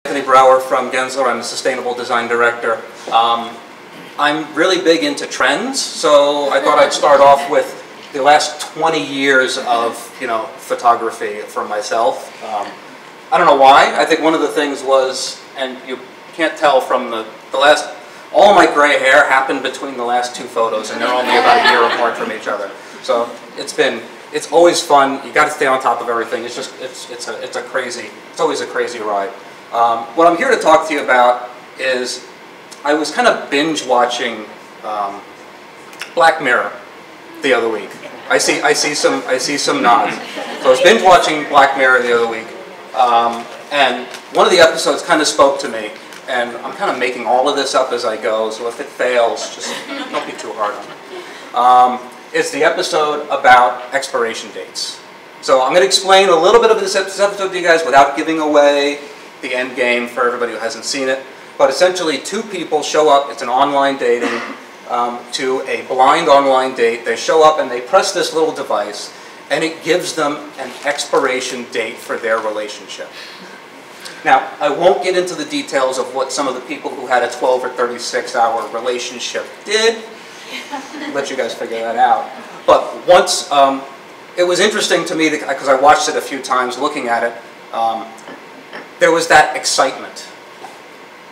Anthony Brower from Gensler. I'm the Sustainable Design Director. I'm really big into trends, so I thought I'd start off with the last 20 years of photography for myself. I don't know why. I think one of the things was, and you can't tell from the last, all my gray hair happened between the last two photos, and they're only about a year apart from each other. So it's always fun. You got to stay on top of everything. It's always a crazy ride. What I'm here to talk to you about is I was kind of binge watching Black Mirror the other week. I see some nods. So I was binge watching Black Mirror the other week, and one of the episodes kind of spoke to me. And I'm kind of making all of this up as I go, so if it fails, just don't be too hard on it. It's the episode about expiration dates. So I'm going to explain a little bit of this episode to you guys without giving away the end game for everybody who hasn't seen it. But essentially, two people show up. It's an online dating to a blind online date. They show up and they press this little device, and it gives them an expiration date for their relationship. Now, I won't get into the details of what some of the people who had a 12 or 36-hour relationship did. I'll let you guys figure that out. But once, it was interesting to me because I watched it a few times looking at it. There was that excitement.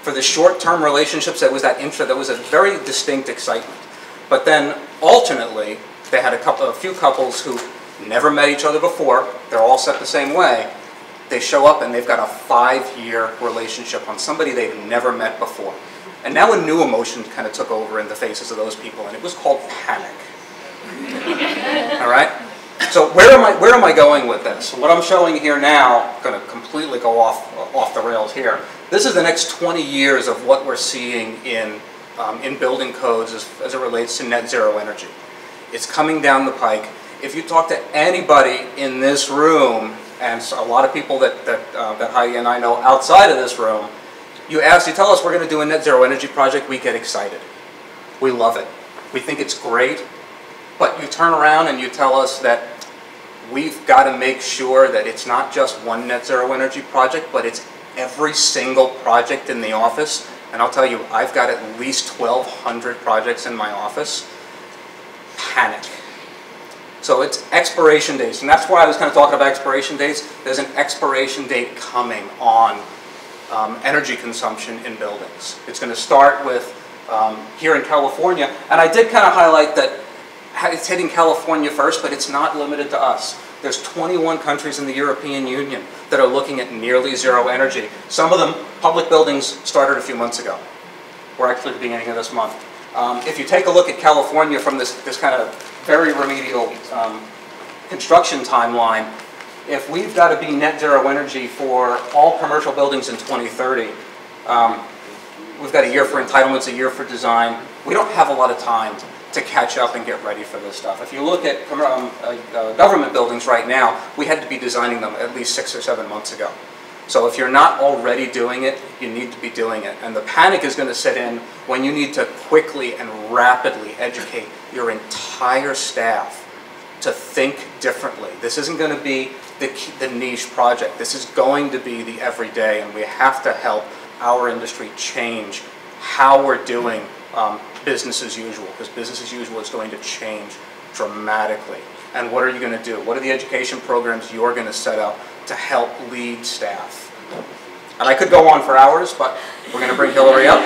For the short-term relationships, there was a very distinct excitement. But then, alternately, they had a few couples who never met each other before. They're all set the same way. They show up and they've got a 5-year relationship on somebody they've never met before. And now a new emotion kind of took over in the faces of those people, and it was called panic. All right? So where am I going with this? What I'm showing here now, I'm going to completely go off the rails here. This is the next 20 years of what we're seeing in building codes as it relates to net zero energy. It's coming down the pike. If you talk to anybody in this room, and so a lot of people that Heidi and I know outside of this room, you tell us we're going to do a net zero energy project, we get excited. We love it. We think it's great. But you turn around and you tell us that we've got to make sure that it's not just one net zero energy project, but it's every single project in the office. And I'll tell you, I've got at least 1,200 projects in my office. Panic. So it's expiration dates, and that's why I was kind of talking about expiration dates. There's an expiration date coming on energy consumption in buildings. It's going to start with here in California, and I did kind of highlight that it's hitting California first, but it's not limited to us. There's 21 countries in the European Union that are looking at nearly zero energy. Some of them, public buildings, started a few months ago. We're actually at the beginning of this month. If you take a look at California from this kind of very remedial construction timeline, if we've got to be net zero energy for all commercial buildings in 2030, we've got a year for entitlements, a year for design. We don't have a lot of time to catch up and get ready for this stuff. If you look at government buildings right now, we had to be designing them at least 6 or 7 months ago. So if you're not already doing it, you need to be doing it. And the panic is going to set in when you need to quickly and rapidly educate your entire staff to think differently. This isn't going to be the niche project. This is going to be the everyday, and we have to help our industry change how we're doing business as usual, because business as usual is going to change dramatically. And what are you going to do? What are the education programs you're going to set up to help lead staff? And I could go on for hours, but we're going to bring Hillary up.